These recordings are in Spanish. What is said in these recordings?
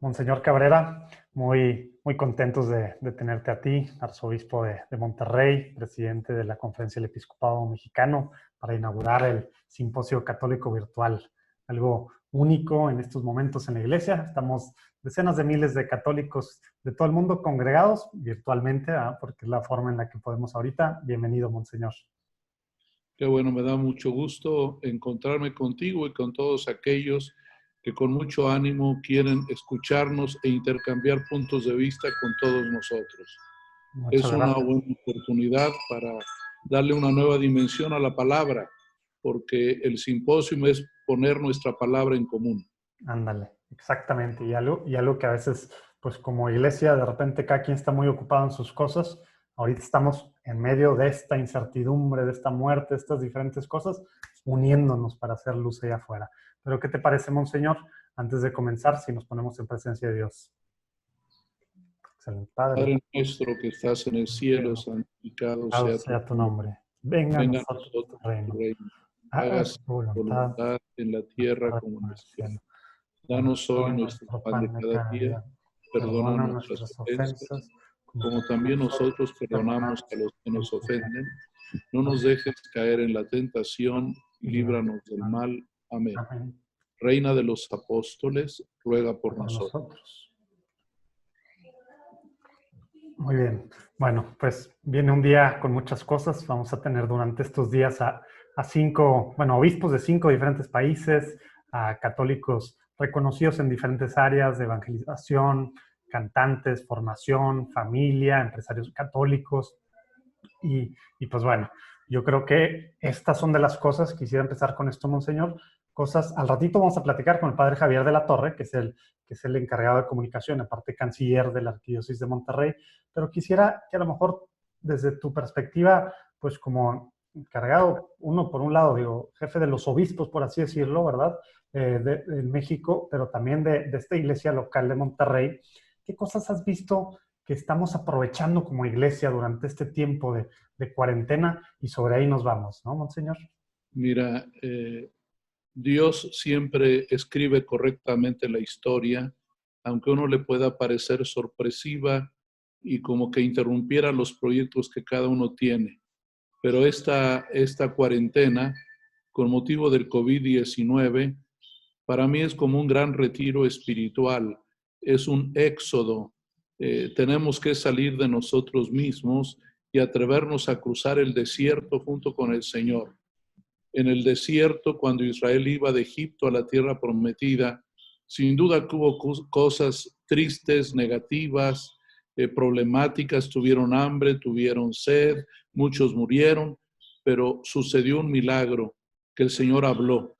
Monseñor Cabrera, muy contentos de tenerte a ti, arzobispo de Monterrey, presidente de la Conferencia del Episcopado Mexicano, para inaugurar el Simposio Católico Virtual, algo único en estos momentos en la Iglesia. Estamos decenas de miles de católicos de todo el mundo congregados virtualmente, porque es la forma en la que podemos ahorita. Bienvenido, Monseñor. Qué bueno, me da mucho gusto encontrarme contigo y con todos aquellos que con mucho ánimo quieren escucharnos e intercambiar puntos de vista con todos nosotros. Muchas Es una gracias. buena oportunidad para darle una nueva dimensión a la palabra, porque el simposio es poner nuestra palabra en común. Ándale, exactamente. Y algo que a veces, pues como iglesia, de repente cada quien está muy ocupado en sus cosas. Ahorita estamos en medio de esta incertidumbre, de esta muerte, de estas diferentes cosas, uniéndonos para hacer luz allá afuera. Pero ¿qué te parece, Monseñor? Antes de comenzar, si nos ponemos en presencia de Dios. Excelente, Padre. Padre nuestro que estás en el cielo, santificado sea tu Sea tu nombre. nombre. Venga a Venga a nosotros tu nosotros tu reino. reino. Hágase Hágase tu tu voluntad, voluntad en la en la tierra tierra como en como en el el cielo. cielo. Danos hoy Hoy nuestro nuestro pan de pan de cada cada día. día. Perdona Perdona nuestras nuestras ofensas, ofensas, como como también nosotros nosotros perdonamos perdonamos a los que a nos los que nos ofenden. ofenden. No No nos nos dejes dejes caer en la tentación y y líbranos líbranos del del mal. mal. Amén. Amén. Reina de los apóstoles, ruega por Por nosotros. nosotros. Muy bien. Bueno, pues viene un día con muchas cosas. Vamos a tener durante estos días a 5, bueno, obispos de 5 diferentes países, a católicos reconocidos en diferentes áreas de evangelización, cantantes, formación, familia, empresarios católicos. Y pues bueno, yo creo que estas son de las cosas, quisiera empezar con esto, Monseñor, cosas, al ratito vamos a platicar con el padre Javier de la Torre, que es el encargado de comunicación, aparte canciller de la Arquidiócesis de Monterrey, pero quisiera que a lo mejor desde tu perspectiva, pues como encargado, uno por un lado, digo, jefe de los obispos, por así decirlo, ¿verdad? De México, pero también de esta iglesia local de Monterrey, ¿qué cosas has visto que estamos aprovechando como iglesia durante este tiempo de cuarentena? Y sobre ahí nos vamos, ¿no, Monseñor? Mira, Dios siempre escribe correctamente la historia, aunque a uno le pueda parecer sorpresiva y como que interrumpiera los proyectos que cada uno tiene. Pero esta cuarentena, con motivo del COVID-19, para mí es como un gran retiro espiritual, es un éxodo. Tenemos que salir de nosotros mismos y atrevernos a cruzar el desierto junto con el Señor. En el desierto, cuando Israel iba de Egipto a la tierra prometida, sin duda que hubo cosas tristes, negativas, problemáticas, tuvieron hambre, tuvieron sed, muchos murieron, pero sucedió un milagro, que el Señor habló.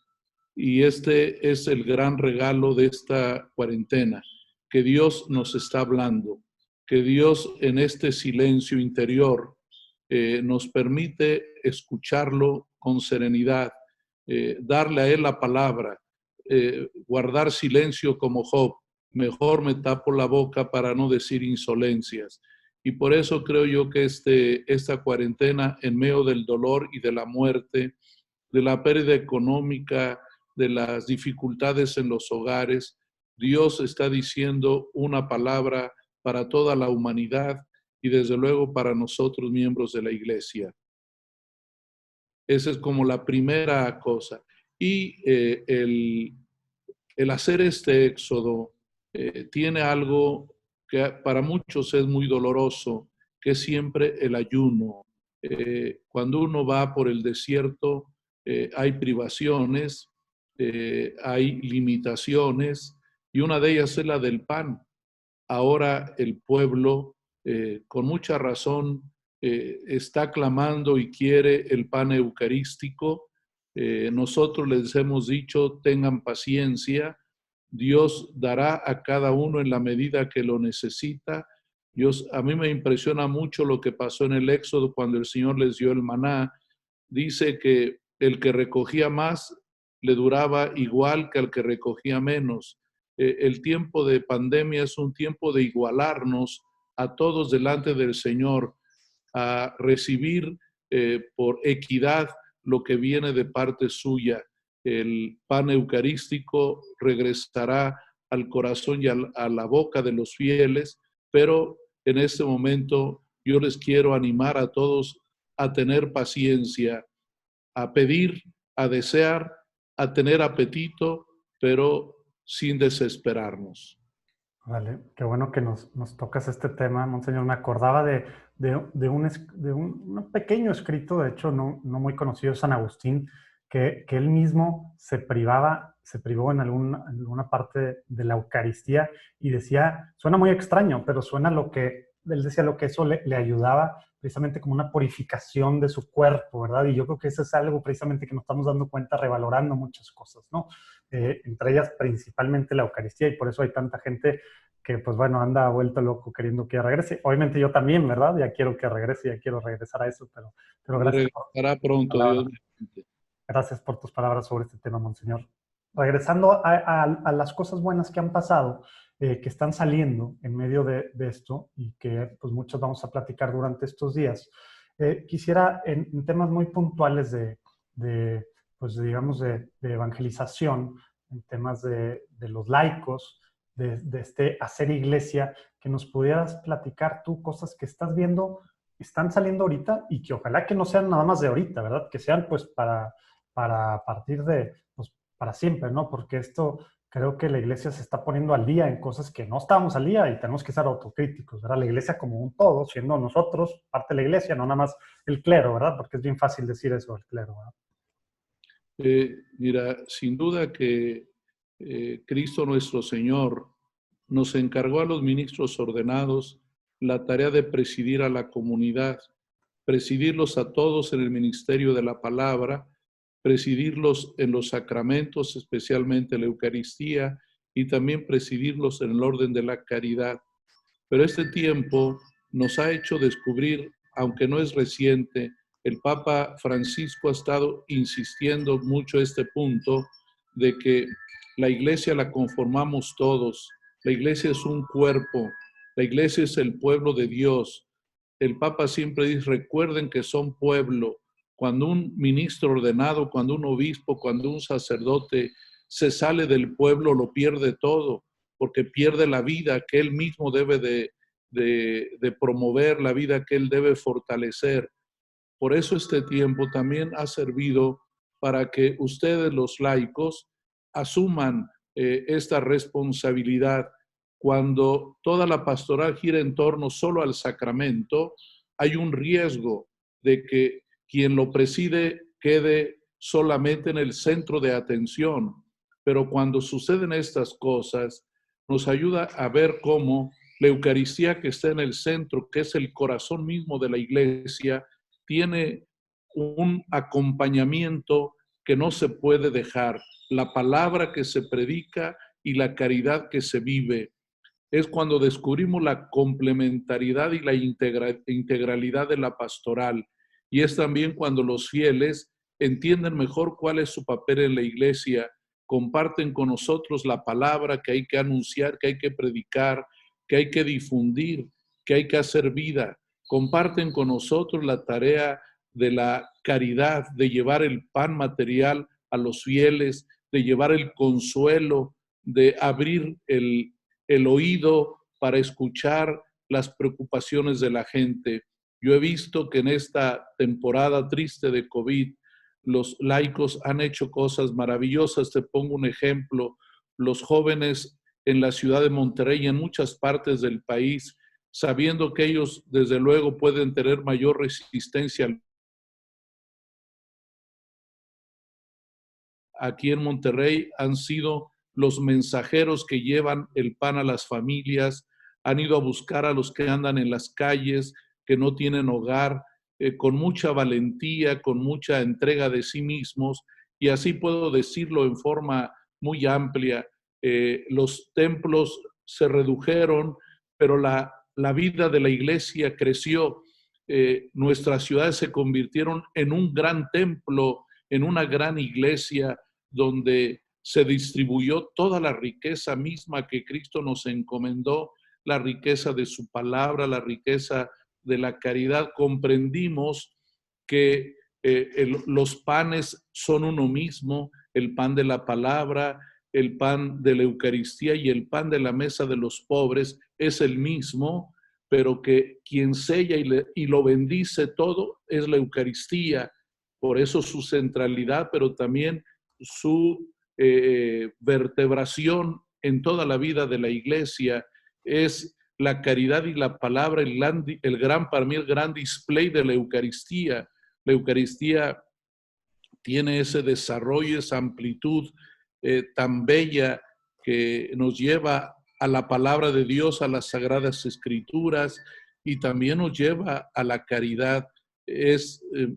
Y este es el gran regalo de esta cuarentena, que Dios nos está hablando, que Dios en este silencio interior nos permite escucharlo con serenidad, darle a Él la palabra, guardar silencio como Job. Mejor me tapo la boca para no decir insolencias. Y por eso creo yo que esta cuarentena, en medio del dolor y de la muerte, de la pérdida económica, de las dificultades en los hogares, Dios está diciendo una palabra para toda la humanidad y desde luego para nosotros, miembros de la iglesia. Esa es como la primera cosa. Y el hacer este éxodo tiene algo que para muchos es muy doloroso, que es siempre el ayuno. Cuando uno va por el desierto, hay privaciones, hay limitaciones, y una de ellas es la del pan. Ahora el pueblo, con mucha razón, está clamando y quiere el pan eucarístico. Nosotros les hemos dicho, tengan paciencia, Dios dará a cada uno en la medida que lo necesita. A mí me impresiona mucho lo que pasó en el Éxodo cuando el Señor les dio el maná. Dice que el que recogía más le duraba igual que al que recogía menos. El tiempo de pandemia es un tiempo de igualarnos a todos delante del Señor, a recibir por equidad lo que viene de parte suya. El pan eucarístico regresará al corazón y a la boca de los fieles, pero en este momento yo les quiero animar a todos a tener paciencia, a pedir, a desear, a tener apetito, pero sin desesperarnos. Vale, qué bueno que nos tocas este tema, Monseñor. Me acordaba de un pequeño escrito, de hecho no muy conocido, San Agustín, que él mismo se privó en alguna parte de la Eucaristía y decía, suena muy extraño, pero suena él decía lo que eso le ayudaba precisamente como una purificación de su cuerpo, ¿verdad? Y yo creo que eso es algo precisamente que nos estamos dando cuenta revalorando muchas cosas, ¿no? Entre ellas principalmente la Eucaristía, y por eso hay tanta gente que pues bueno, anda vuelto loco queriendo que regrese. Obviamente yo también, ¿verdad? Ya quiero que regrese, ya quiero regresar a eso, pero Regresará pronto, Dios mediante. gracias por tus palabras sobre este tema, Monseñor. Regresando a las cosas buenas que han pasado, que están saliendo en medio de esto y que pues muchos vamos a platicar durante estos días, quisiera en temas muy puntuales pues digamos, de evangelización, en temas de los laicos, de este hacer iglesia, que nos pudieras platicar tú cosas que estás viendo, están saliendo ahorita y que ojalá que no sean nada más de ahorita, ¿verdad? Que sean pues para partir pues para siempre, ¿no? Porque esto creo que la iglesia se está poniendo al día en cosas que no estábamos al día y tenemos que ser autocríticos, ¿verdad? La iglesia como un todo, siendo nosotros parte de la iglesia, no nada más el clero, ¿verdad? Porque es bien fácil decir eso, el clero, ¿verdad? Mira, sin duda que Cristo nuestro Señor nos encargó a los ministros ordenados la tarea de presidir a la comunidad, presidirlos a todos en el ministerio de la palabra, presidirlos en los sacramentos, especialmente la Eucaristía, y también presidirlos en el orden de la caridad. Pero este tiempo nos ha hecho descubrir, aunque no es reciente, el Papa Francisco ha estado insistiendo mucho este punto de que la iglesia la conformamos todos, la iglesia es un cuerpo, la iglesia es el pueblo de Dios. El Papa siempre dice, recuerden que son pueblo. Cuando un ministro ordenado, cuando un obispo, cuando un sacerdote se sale del pueblo, lo pierde todo, porque pierde la vida que él mismo debe de promover, la vida que él debe fortalecer. Por eso este tiempo también ha servido para que ustedes, los laicos, asuman esta responsabilidad. Cuando toda la pastoral gira en torno solo al sacramento, hay un riesgo de que quien lo preside quede solamente en el centro de atención. Pero cuando suceden estas cosas, nos ayuda a ver cómo la Eucaristía que está en el centro, que es el corazón mismo de la iglesia, tiene un acompañamiento que no se puede dejar, la palabra que se predica y la caridad que se vive. Es cuando descubrimos la complementariedad y la integralidad de la pastoral. Y es también cuando los fieles entienden mejor cuál es su papel en la iglesia, comparten con nosotros la palabra que hay que anunciar, que hay que predicar, que hay que difundir, que hay que hacer vida. Comparten con nosotros la tarea de la caridad, de llevar el pan material a los fieles, de llevar el consuelo, de abrir el oído para escuchar las preocupaciones de la gente. Yo he visto que en esta temporada triste de COVID, los laicos han hecho cosas maravillosas. Te pongo un ejemplo. Los jóvenes en la ciudad de Monterrey y en muchas partes del país, sabiendo que ellos desde luego pueden tener mayor resistencia. Aquí en Monterrey han sido los mensajeros que llevan el pan a las familias, han ido a buscar a los que andan en las calles, que no tienen hogar, con mucha valentía, con mucha entrega de sí mismos, y así puedo decirlo en forma muy amplia. Los templos se redujeron, pero la vida de la iglesia creció. Nuestras ciudades se convirtieron en un gran templo, en una gran iglesia, donde se distribuyó toda la riqueza misma que Cristo nos encomendó, la riqueza de su palabra, la riqueza de la caridad. Comprendimos que los panes son uno mismo, el pan de la palabra, el pan de la Eucaristía y el pan de la mesa de los pobres es el mismo, pero que quien sella y lo bendice todo es la Eucaristía. Por eso su centralidad, pero también su vertebración en toda la vida de la Iglesia es la caridad y la palabra, para mí el gran display de la Eucaristía. La Eucaristía tiene ese desarrollo, esa amplitud tan bella que nos lleva a la palabra de Dios, a las sagradas escrituras, y también nos lleva a la caridad.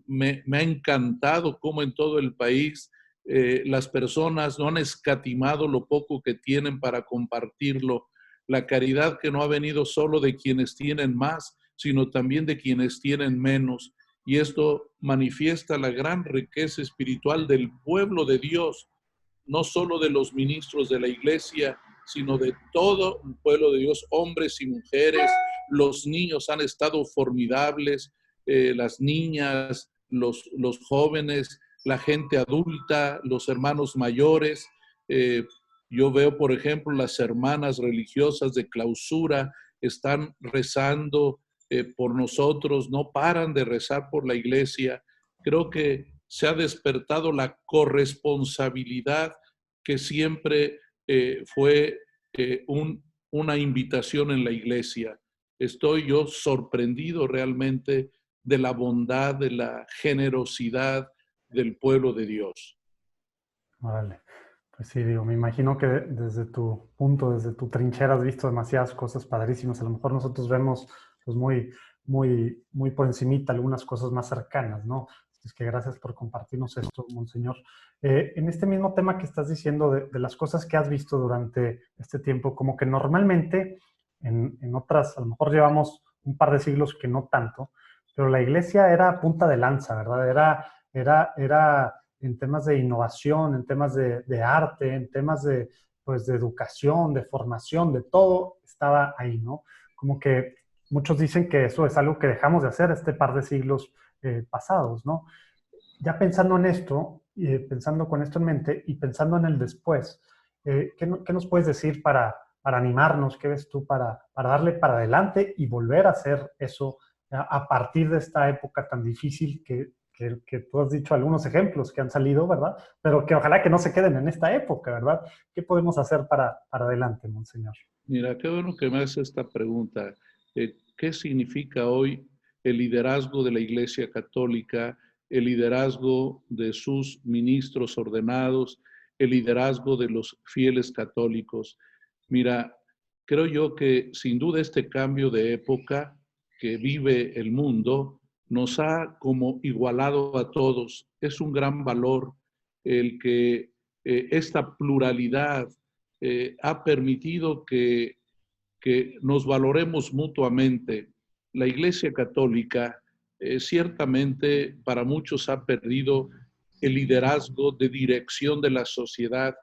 Me ha encantado cómo en todo el país las personas no han escatimado lo poco que tienen para compartirlo. La caridad que no ha venido solo de quienes tienen más, sino también de quienes tienen menos. Y esto manifiesta la gran riqueza espiritual del pueblo de Dios, no solo de los ministros de la iglesia, sino de todo el pueblo de Dios, hombres y mujeres. Los niños han estado formidables, las niñas, los jóvenes, la gente adulta, los hermanos mayores. Yo veo, por ejemplo, las hermanas religiosas de clausura están rezando por nosotros, no paran de rezar por la iglesia. Creo que se ha despertado la corresponsabilidad que siempre fue una invitación en la iglesia. Estoy yo sorprendido realmente de la bondad, de la generosidad del pueblo de Dios. Vale. Pues sí, digo, me imagino que desde tu punto, desde tu trinchera has visto demasiadas cosas padrísimas. A lo mejor nosotros vemos pues muy por encimita algunas cosas más cercanas, ¿no? Es que gracias por compartirnos esto, Monseñor. En este mismo tema que estás diciendo de las cosas que has visto durante este tiempo, como que normalmente en otras, a lo mejor llevamos un par de siglos que no tanto, pero la iglesia era punta de lanza, ¿verdad? Era en temas de innovación, en temas de arte, en temas pues, de educación, de formación, de todo estaba ahí, ¿no? Como que muchos dicen que eso es algo que dejamos de hacer este par de siglos pasados, ¿no? Ya pensando en esto, pensando con esto en mente y pensando en el después, ¿qué nos puedes decir para animarnos? ¿Qué ves tú para darle para adelante y volver a hacer eso a partir de esta época tan difícil que tú has dicho algunos ejemplos que han salido, ¿verdad? Pero que ojalá que no se queden en esta época, ¿verdad? ¿Qué podemos hacer para adelante, Monseñor? Mira, qué bueno que me hace esta pregunta. ¿Qué significa hoy el liderazgo de la Iglesia Católica, el liderazgo de sus ministros ordenados, el liderazgo de los fieles católicos? Mira, creo yo que sin duda este cambio de época que vive el mundo nos ha como igualado a todos. Es un gran valor el que esta pluralidad ha permitido que nos valoremos mutuamente. La Iglesia Católica ciertamente para muchos ha perdido el liderazgo de dirección de la sociedad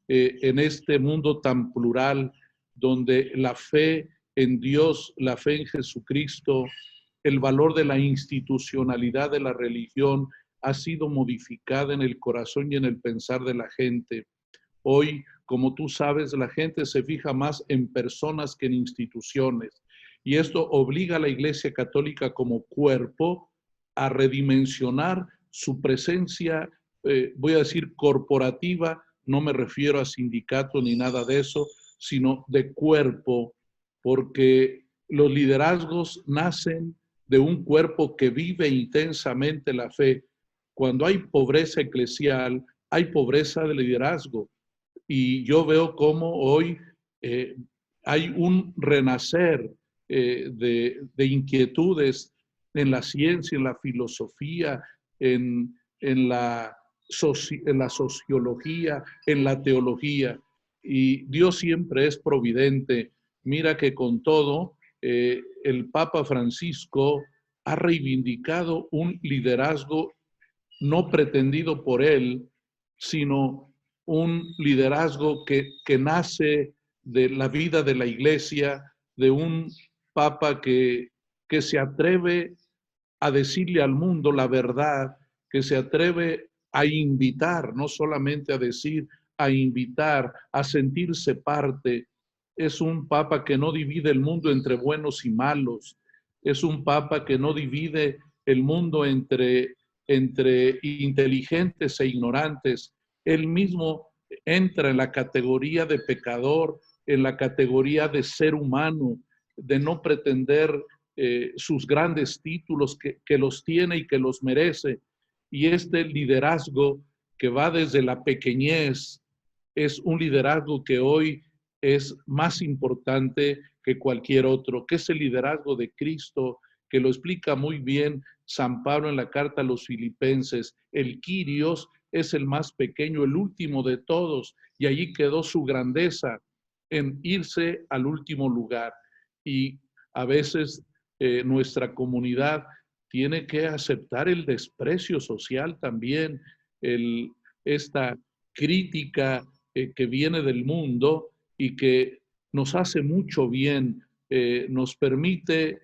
en este mundo tan plural, donde la fe en Dios, la fe en Jesucristo, el valor de la institucionalidad de la religión ha sido modificada en el corazón y en el pensar de la gente. Hoy, como tú sabes, la gente se fija más en personas que en instituciones. Y esto obliga a la Iglesia Católica como cuerpo a redimensionar su presencia, voy a decir, corporativa. No me refiero a sindicatos ni nada de eso, sino de cuerpo, porque los liderazgos nacen de un cuerpo que vive intensamente la fe. Cuando hay pobreza eclesial, hay pobreza de liderazgo. Y yo veo cómo hoy hay un renacer de inquietudes en la ciencia, en la filosofía, en la sociología, en la teología. Y Dios siempre es providente. Mira que con todo, el Papa Francisco ha reivindicado un liderazgo no pretendido por él, sino un liderazgo que nace de la vida de la iglesia, de un papa que se atreve a decirle al mundo la verdad, que se atreve a invitar, no solamente a decir, a invitar, a sentirse parte. Es un papa que no divide el mundo entre buenos y malos. Es un papa que no divide el mundo entre inteligentes e ignorantes. Él mismo entra en la categoría de pecador, en la categoría de ser humano, de no pretender sus grandes títulos que los tiene y que los merece. Y este liderazgo que va desde la pequeñez es un liderazgo que hoy es más importante que cualquier otro, que es el liderazgo de Cristo, que lo explica muy bien San Pablo en la carta a los Filipenses. El Kyrios es el más pequeño, el último de todos, y allí quedó su grandeza en irse al último lugar. Y a veces nuestra comunidad tiene que aceptar el desprecio social también, esta crítica que viene del mundo y que nos hace mucho bien, nos permite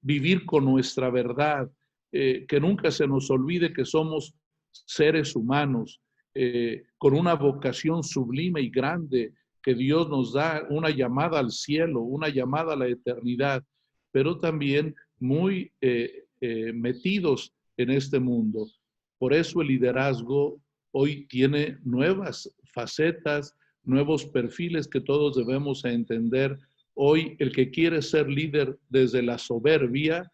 vivir con nuestra verdad, que nunca se nos olvide que somos seres humanos, con una vocación sublime y grande, que Dios nos da una llamada al cielo, una llamada a la eternidad, pero también muy metidos en este mundo. Por eso el liderazgo hoy tiene nuevas facetas, nuevos perfiles que todos debemos entender. Hoy el que quiere ser líder desde la soberbia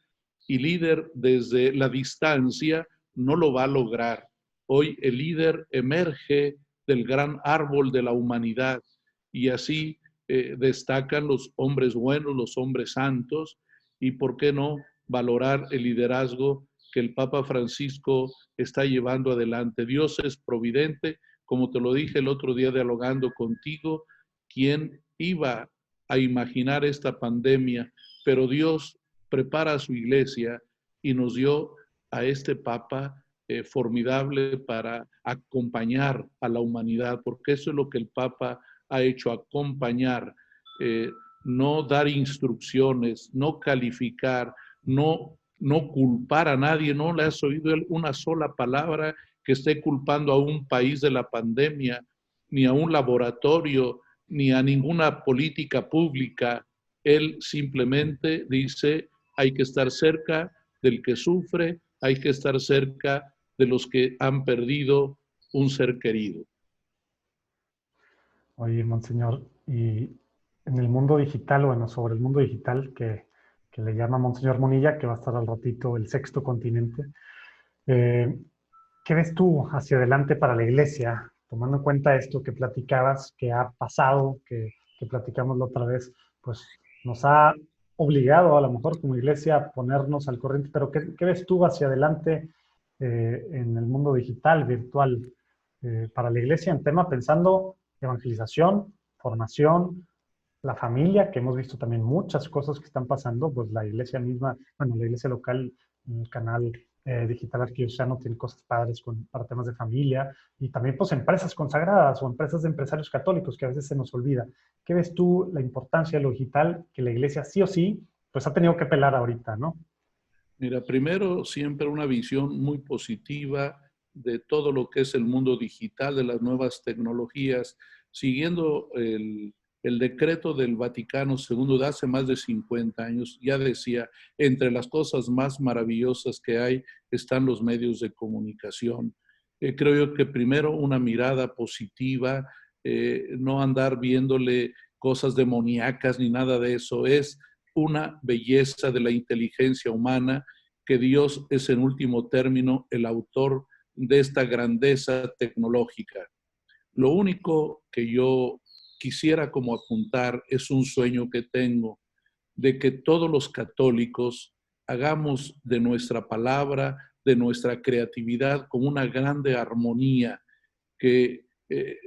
y líder desde la distancia no lo va a lograr. Hoy el líder emerge del gran árbol de la humanidad y así destacan los hombres buenos, los hombres santos, y por qué no valorar el liderazgo que el Papa Francisco está llevando adelante. Dios es providente, como te lo dije el otro día dialogando contigo, ¿quién iba a imaginar esta pandemia? Pero Dios prepara a su iglesia y nos dio a este Papa formidable para acompañar a la humanidad, porque eso es lo que el Papa ha hecho, acompañar, no dar instrucciones, no calificar, no culpar a nadie. No le has oído una sola palabra que esté culpando a un país de la pandemia, ni a un laboratorio, ni a ninguna política pública. Él simplemente dice, hay que estar cerca del que sufre, hay que estar cerca de los que han perdido un ser querido. Oye, Monseñor, y en el mundo digital, bueno, sobre el mundo digital que le llama Monseñor Munilla, que va a estar al ratito el sexto continente, eh, ¿qué ves tú hacia adelante para la iglesia, tomando en cuenta esto que platicabas, que ha pasado, que platicamos la otra vez, pues nos ha obligado a lo mejor como iglesia a ponernos al corriente, pero ¿qué ves tú hacia adelante en el mundo digital, virtual, para la iglesia en tema pensando evangelización, formación, la familia, que hemos visto también muchas cosas que están pasando, pues la iglesia misma, bueno, la iglesia local, el canal digital arquidiocesano tiene cosas padres para temas de familia y también pues empresas consagradas o empresas de empresarios católicos que a veces se nos olvida. ¿Qué ves tú la importancia de lo digital que la iglesia sí o sí pues ha tenido que pelar ahorita, ¿no? Mira, primero siempre una visión muy positiva de todo lo que es el mundo digital, de las nuevas tecnologías, siguiendo el decreto del Vaticano II de hace más de 50 años, ya decía, entre las cosas más maravillosas que hay están los medios de comunicación. Creo yo que primero una mirada positiva, no andar viéndole cosas demoníacas ni nada de eso, es una belleza de la inteligencia humana, que Dios es en último término el autor de esta grandeza tecnológica. Lo único que yo quisiera como apuntar es un sueño que tengo de que todos los católicos hagamos de nuestra palabra, de nuestra creatividad, como una grande armonía, que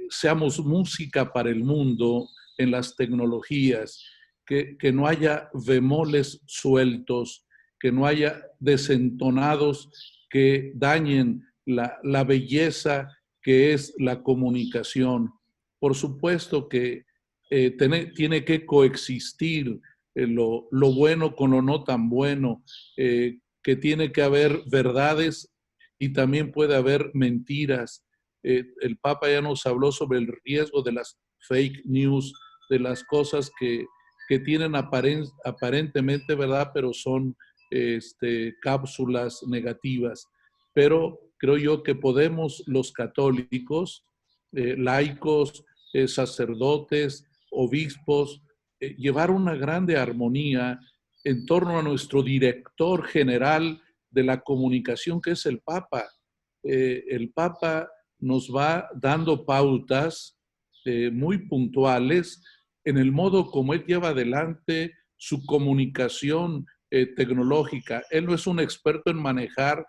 seamos música para el mundo en las tecnologías, que no haya bemoles sueltos, que no haya desentonados que dañen la belleza que es la comunicación. Por supuesto que tiene que coexistir lo bueno con lo no tan bueno, que tiene que haber verdades y también puede haber mentiras, El Papa ya nos habló sobre el riesgo de las fake news, de las cosas que tienen aparentemente verdad, pero son cápsulas negativas. Pero creo yo que podemos los católicos, laicos, sacerdotes, obispos, llevar una grande armonía en torno a nuestro director general de la comunicación, que es el Papa. El Papa nos va dando pautas muy puntuales en el modo como él lleva adelante su comunicación tecnológica. Él no es un experto en manejar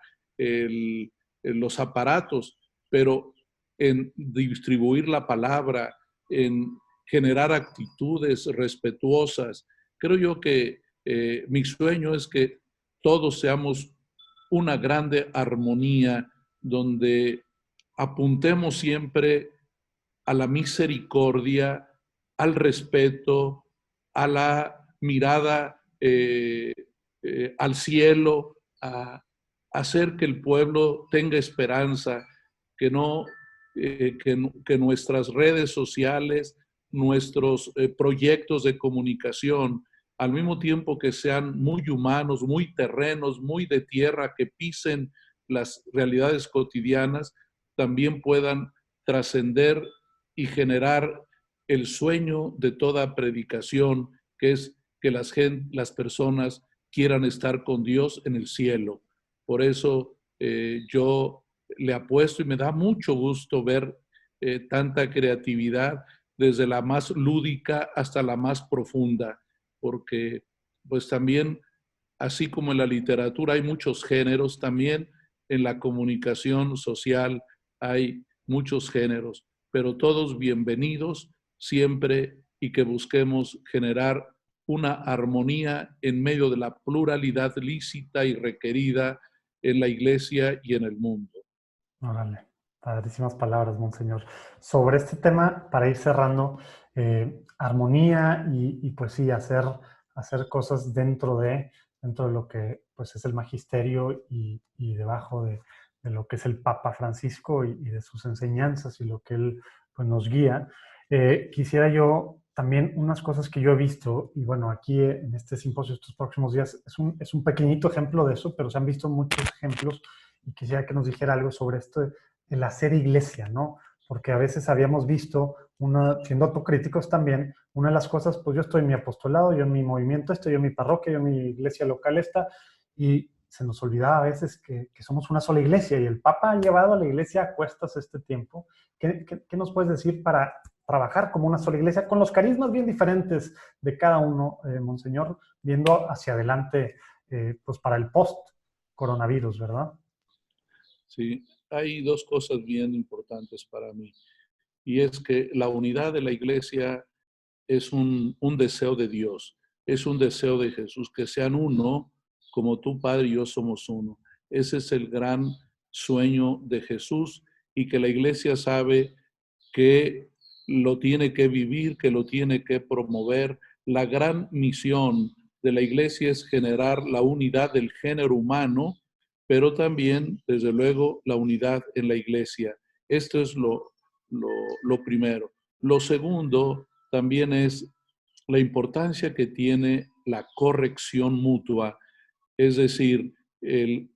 los aparatos, pero en distribuir la palabra, en generar actitudes respetuosas. Creo yo que mi sueño es que todos seamos una grande armonía donde apuntemos siempre a la misericordia, al respeto, a la mirada al cielo, a hacer que el pueblo tenga esperanza, que no que nuestras redes sociales, nuestros proyectos de comunicación, al mismo tiempo que sean muy humanos, muy terrenos, muy de tierra, que pisen las realidades cotidianas, también puedan trascender y generar el sueño de toda predicación, que es que las personas quieran estar con Dios en el cielo. Por eso yo le apuesto y me da mucho gusto ver tanta creatividad desde la más lúdica hasta la más profunda, porque pues también, así como en la literatura hay muchos géneros, también en la comunicación social hay muchos géneros, pero todos bienvenidos siempre, y que busquemos generar una armonía en medio de la pluralidad lícita y requerida en la iglesia y en el mundo. Órale, padrísimas palabras, monseñor. Sobre este tema, para ir cerrando, armonía y pues sí, hacer cosas dentro de lo que pues es el magisterio y debajo de lo que es el Papa Francisco y de sus enseñanzas y lo que él pues, nos guía. Quisiera yo también unas cosas que yo he visto, y bueno, aquí en este simposio estos próximos días es un pequeñito ejemplo de eso, pero se han visto muchos ejemplos y quisiera que nos dijera algo sobre esto de el hacer iglesia, ¿no? Porque a veces habíamos visto, siendo autocríticos también, una de las cosas, pues yo estoy en mi apostolado, yo en mi movimiento, estoy en mi parroquia, yo en mi iglesia local esta, y se nos olvidaba a veces que somos una sola iglesia y el Papa ha llevado a la iglesia a cuestas este tiempo. ¿Qué nos puedes decir para trabajar como una sola iglesia con los carismas bien diferentes de cada uno, monseñor, viendo hacia adelante, pues para el post-coronavirus, ¿verdad? Sí, hay dos cosas bien importantes para mí, y es que la unidad de la iglesia es un deseo de Dios, es un deseo de Jesús, que sean uno, como tú, Padre, y yo somos uno. Ese es el gran sueño de Jesús, y que la iglesia sabe que lo tiene que vivir, que lo tiene que promover. La gran misión de la iglesia es generar la unidad del género humano, pero también, desde luego, la unidad en la iglesia. Esto es lo primero. Lo segundo también es la importancia que tiene la corrección mutua, es decir,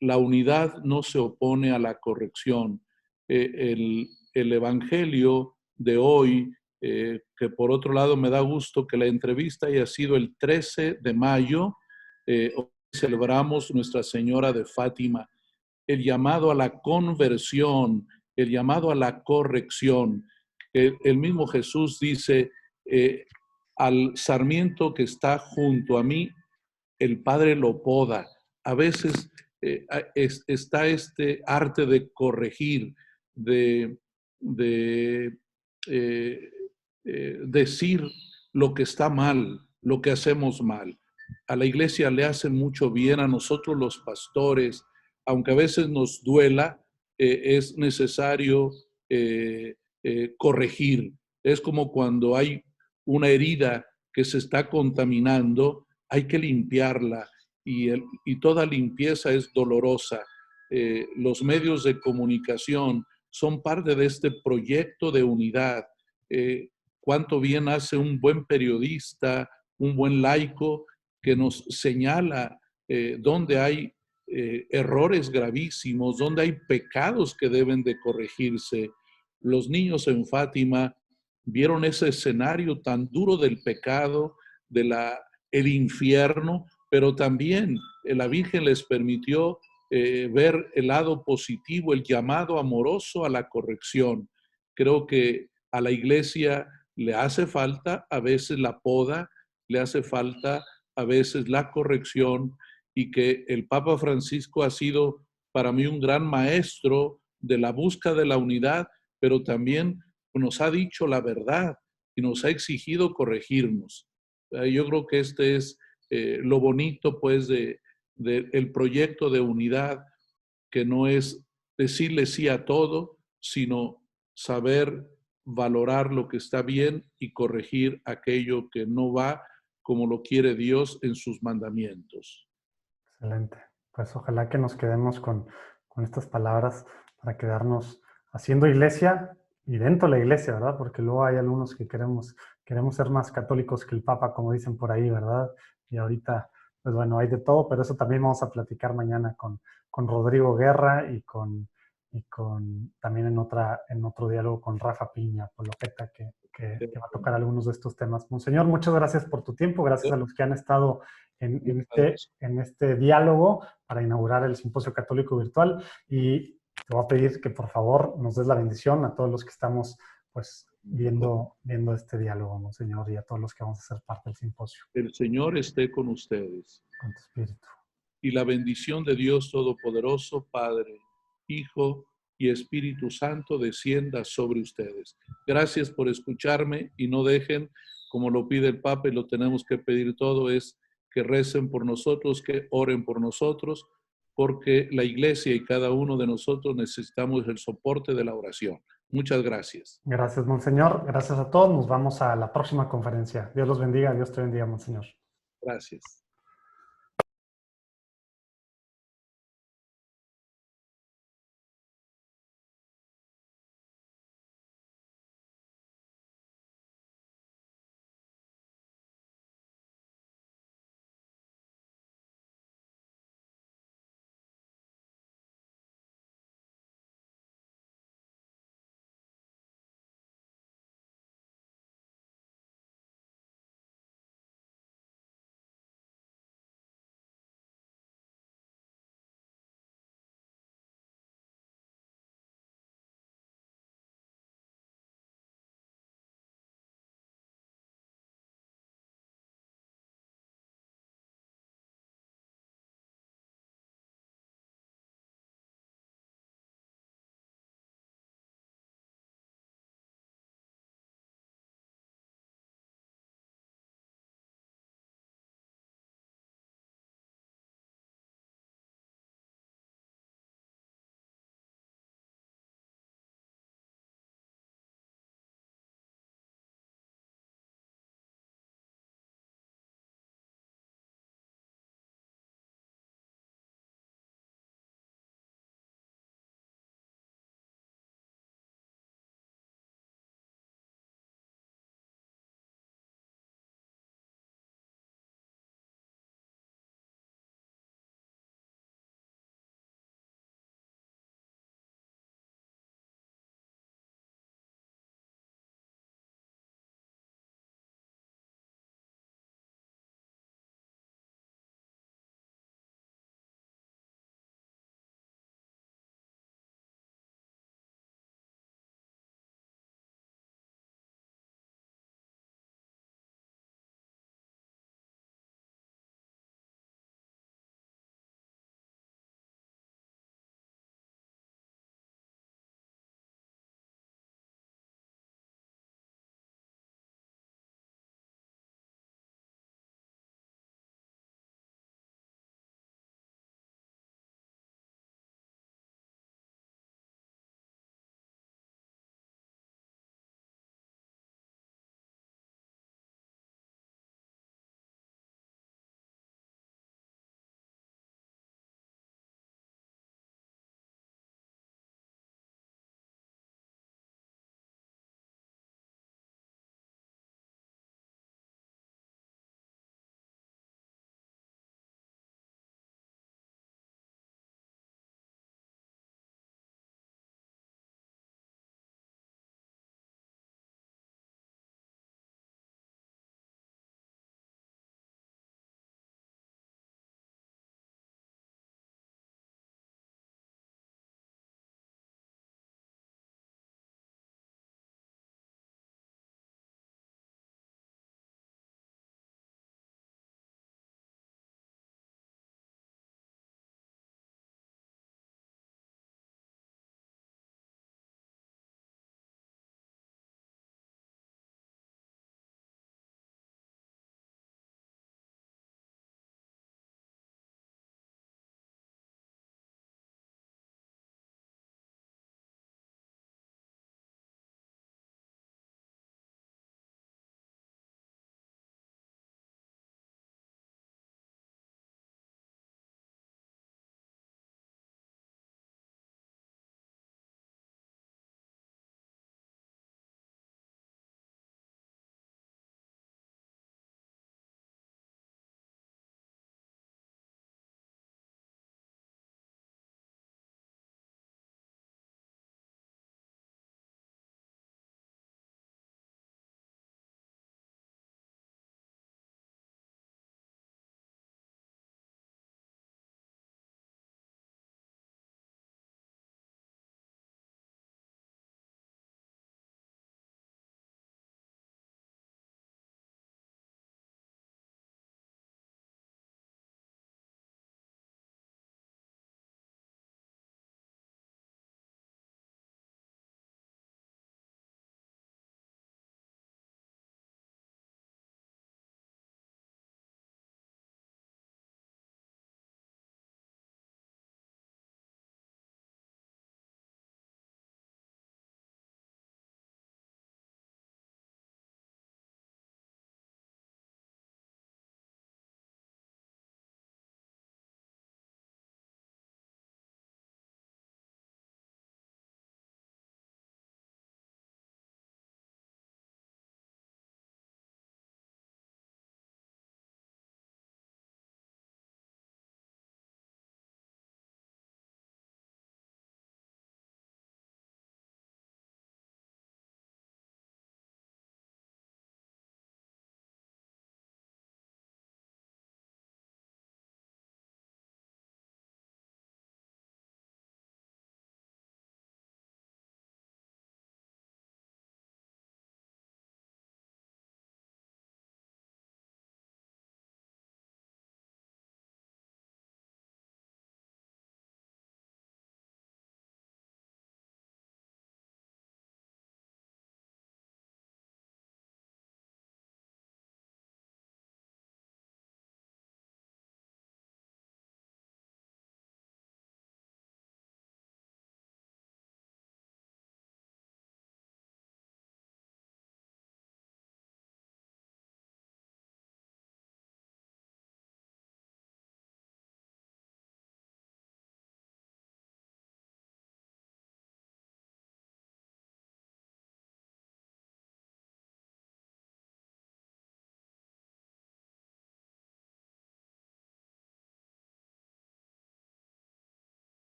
la unidad no se opone a la corrección. El Evangelio de hoy, que por otro lado me da gusto que la entrevista haya sido el 13 de mayo, hoy celebramos Nuestra Señora de Fátima, el llamado a la conversión, el llamado a la corrección. El mismo Jesús dice, al sarmiento que está junto a mí, el Padre lo poda. A veces está este arte de corregir, de decir lo que está mal, lo que hacemos mal. A la iglesia le hace mucho bien, a nosotros los pastores, aunque a veces nos duela, es necesario corregir. Es como cuando hay una herida que se está contaminando, hay que limpiarla, y toda limpieza es dolorosa. Los medios de comunicación son parte de este proyecto de unidad. Cuánto bien hace un buen periodista, un buen laico que nos señala dónde hay errores gravísimos, dónde hay pecados que deben de corregirse. Los niños en Fátima vieron ese escenario tan duro del pecado, el infierno, pero también la Virgen les permitió ver el lado positivo, el llamado amoroso a la corrección. Creo que a la Iglesia le hace falta a veces la poda, le hace falta a veces la corrección, y que el Papa Francisco ha sido para mí un gran maestro de la búsqueda de la unidad, pero también nos ha dicho la verdad y nos ha exigido corregirnos. Yo creo que este es lo bonito, pues, el proyecto de unidad, que no es decirle sí a todo, sino saber valorar lo que está bien y corregir aquello que no va como lo quiere Dios en sus mandamientos. Excelente. Pues ojalá que nos quedemos con estas palabras para quedarnos haciendo iglesia y dentro de la iglesia, ¿verdad? Porque luego hay algunos que queremos ser más católicos que el Papa, como dicen por ahí, ¿verdad? Y ahorita, pues bueno, hay de todo, pero eso también vamos a platicar mañana con Rodrigo Guerra y con también en otro diálogo con Rafa Piña, apologeta, que va a tocar algunos de estos temas. Monseñor, muchas gracias por tu tiempo, gracias a los que han estado en este diálogo para inaugurar el Simposio Católico Virtual, y te voy a pedir que por favor nos des la bendición a todos los que estamos pues viendo este diálogo, Monseñor, y a todos los que vamos a ser parte del simposio. El Señor esté con ustedes. Con tu espíritu. Y la bendición de Dios Todopoderoso, Padre, Hijo y Espíritu Santo descienda sobre ustedes. Gracias por escucharme, y no dejen, como lo pide el Papa y lo tenemos que pedir todo, es que recen por nosotros, que oren por nosotros, porque la Iglesia y cada uno de nosotros necesitamos el soporte de la oración. Muchas gracias. Gracias, Monseñor. Gracias a todos. Nos vamos a la próxima conferencia. Dios los bendiga. Dios te bendiga, Monseñor. Gracias.